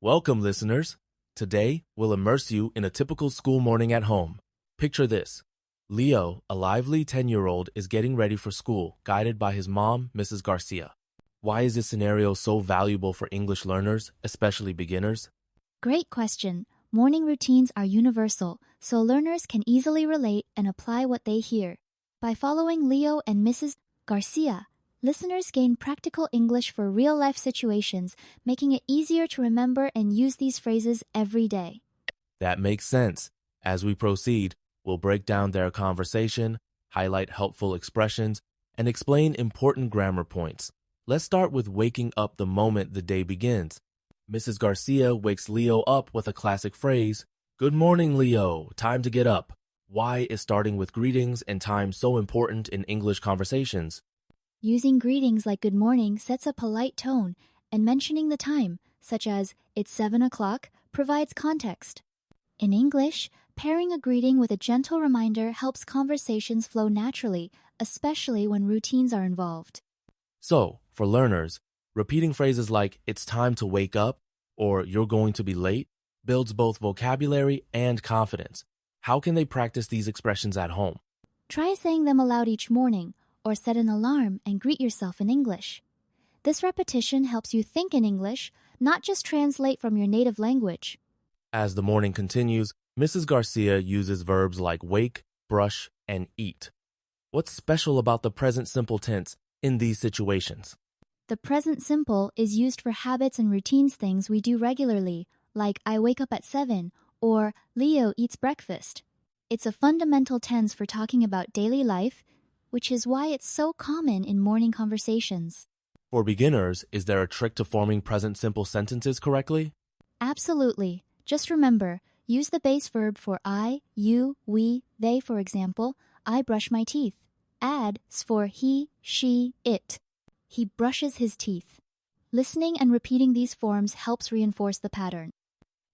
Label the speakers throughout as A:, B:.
A: Welcome, listeners. Today, we'll immerse you in a typical school morning at home. Picture this. Leo, a lively 10-year-old, is getting ready for school, guided by his mom, Mrs. Garcia. Why is this scenario so valuable for English learners, especially beginners?
B: Great question. Morning routines are universal, so learners can easily relate and apply what they hear. By following Leo and Mrs. Garcia, listeners gain practical English for real-life situations, making it easier to remember and use these phrases every day.
A: That makes sense. As we proceed, we'll break down their conversation, highlight helpful expressions, and explain important grammar points. Let's start with waking up the moment the day begins. Mrs. Garcia wakes Leo up with a classic phrase, "Good morning, Leo. Time to get up." Why is starting with greetings and time so important in English conversations?
B: Using greetings like good morning sets a polite tone, and mentioning the time, such as it's 7 o'clock, provides context. In English, pairing a greeting with a gentle reminder helps conversations flow naturally, especially when routines are involved.
A: So, for learners, repeating phrases like "it's time to wake up" or "you're going to be late" builds both vocabulary and confidence. How can they practice these expressions at home?
B: Try saying them aloud each morning, or set an alarm and greet yourself in English. This repetition helps you think in English, not just translate from your native language.
A: As the morning continues, Mrs. Garcia uses verbs like wake, brush, and eat. What's special about the present simple tense in these situations?
B: The present simple is used for habits and routines things we do regularly, like I wake up at 7 or Leo eats breakfast. It's a fundamental tense for talking about daily life, which is why it's so common in morning conversations.
A: For beginners, is there a trick to forming present simple sentences correctly?
B: Absolutely. Just remember, use the base verb for I, you, we, they, for example, I brush my teeth. Add for he, she, it. He brushes his teeth. Listening and repeating these forms helps reinforce the pattern.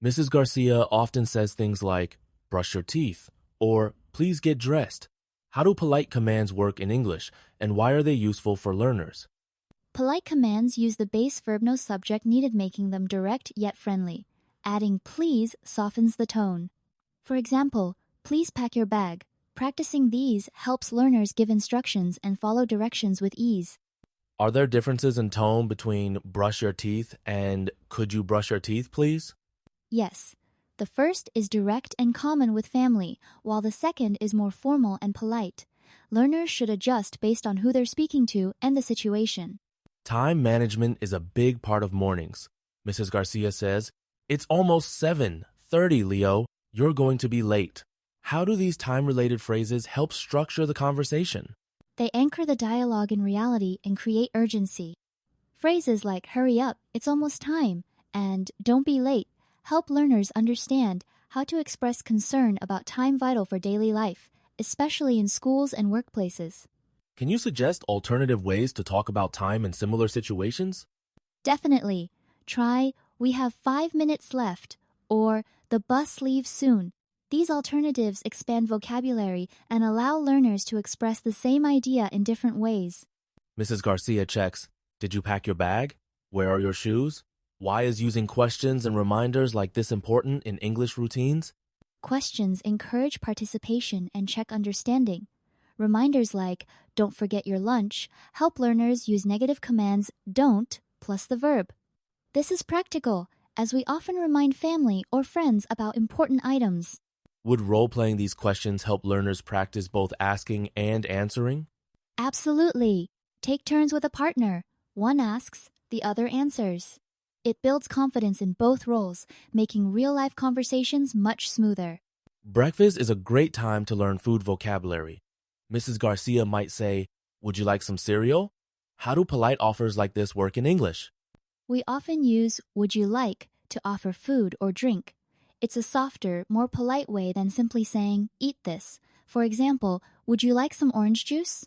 A: Mrs. Garcia often says things like, "brush your teeth," or "please get dressed." How do polite commands work in English, and why are they useful for learners?
B: Polite commands use the base verb no subject needed, making them direct yet friendly. Adding please softens the tone. For example, please pack your bag. Practicing these helps learners give instructions and follow directions with ease.
A: Are there differences in tone between "brush your teeth" and "could you brush your teeth, please"?
B: Yes. The first is direct and common with family, while the second is more formal and polite. Learners should adjust based on who they're speaking to and the situation.
A: Time management is a big part of mornings. Mrs. Garcia says, "It's almost 7:30, Leo. You're going to be late." How do these time-related phrases help structure the conversation?
B: They anchor the dialogue in reality and create urgency. Phrases like hurry up, it's almost time, and don't be late help learners understand how to express concern about time vital for daily life, especially in schools and workplaces.
A: Can you suggest alternative ways to talk about time in similar situations?
B: Definitely. Try, we have 5 minutes left, or the bus leaves soon. These alternatives expand vocabulary and allow learners to express the same idea in different ways.
A: Mrs. Garcia checks, "Did you pack your bag? Where are your shoes?" Why is using questions and reminders like this important in English routines?
B: Questions encourage participation and check understanding. Reminders like, don't forget your lunch, help learners use negative commands don't plus the verb. This is practical, as we often remind family or friends about important items.
A: Would role-playing these questions help learners practice both asking and answering?
B: Absolutely. Take turns with a partner. One asks, the other answers. It builds confidence in both roles, making real-life conversations much smoother.
A: Breakfast is a great time to learn food vocabulary. Mrs. Garcia might say, "Would you like some cereal?" How do polite offers like this work in English?
B: We often use would you like to offer food or drink. It's a softer, more polite way than simply saying eat this. For example, would you like some orange juice?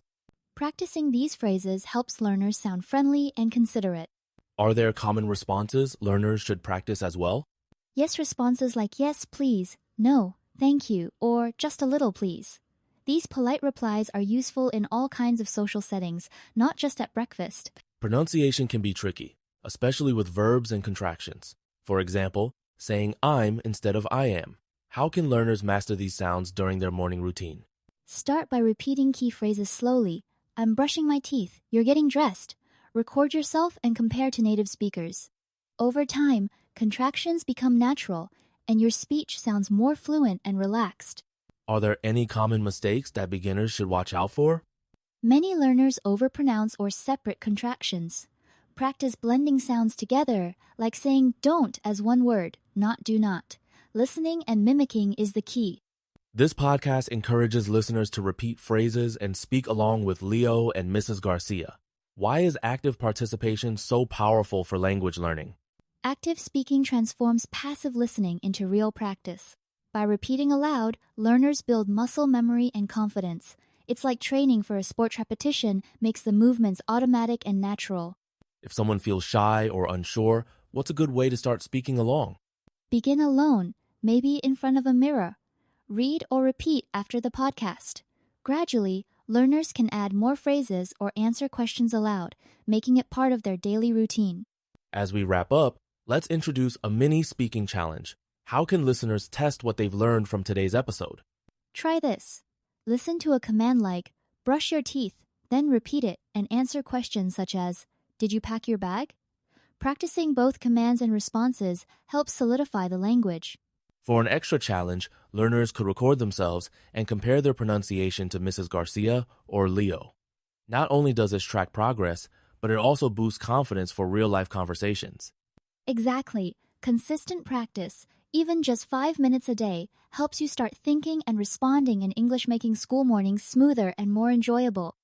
B: Practicing these phrases helps learners sound friendly and considerate.
A: Are there common responses learners should practice as well?
B: Yes responses like yes, please, no, thank you, or just a little, please. These polite replies are useful in all kinds of social settings, not just at breakfast.
A: Pronunciation can be tricky, especially with verbs and contractions. For example, saying I'm instead of I am. How can learners master these sounds during their morning routine?
B: Start by repeating key phrases slowly. I'm brushing my teeth. You're getting dressed. Record yourself and compare to native speakers. Over time, contractions become natural, and your speech sounds more fluent and relaxed.
A: Are there any common mistakes that beginners should watch out for?
B: Many learners overpronounce or separate contractions. Practice blending sounds together, like saying don't as one word, not do not. Listening and mimicking is the key.
A: This podcast encourages listeners to repeat phrases and speak along with Leo and Mrs. Garcia. Why is active participation so powerful for language learning?
B: Active speaking transforms passive listening into real practice. By repeating aloud, learners build muscle memory and confidence. It's like training for a sport. Repetition makes the movements automatic and natural.
A: If someone feels shy or unsure, what's a good way to start speaking along?
B: Begin alone, maybe in front of a mirror. Read or repeat after the podcast. Gradually, learners can add more phrases or answer questions aloud, making it part of their daily routine.
A: As we wrap up, let's introduce a mini speaking challenge. How can listeners test what they've learned from today's episode?
B: Try this. Listen to a command like, brush your teeth, then repeat it and answer questions such as, did you pack your bag? Practicing both commands and responses helps solidify the language.
A: For an extra challenge, learners could record themselves and compare their pronunciation to Mrs. Garcia or Leo. Not only does this track progress, but it also boosts confidence for real-life conversations.
B: Exactly. Consistent practice, even just 5 minutes a day, helps you start thinking and responding in English, making school mornings smoother and more enjoyable.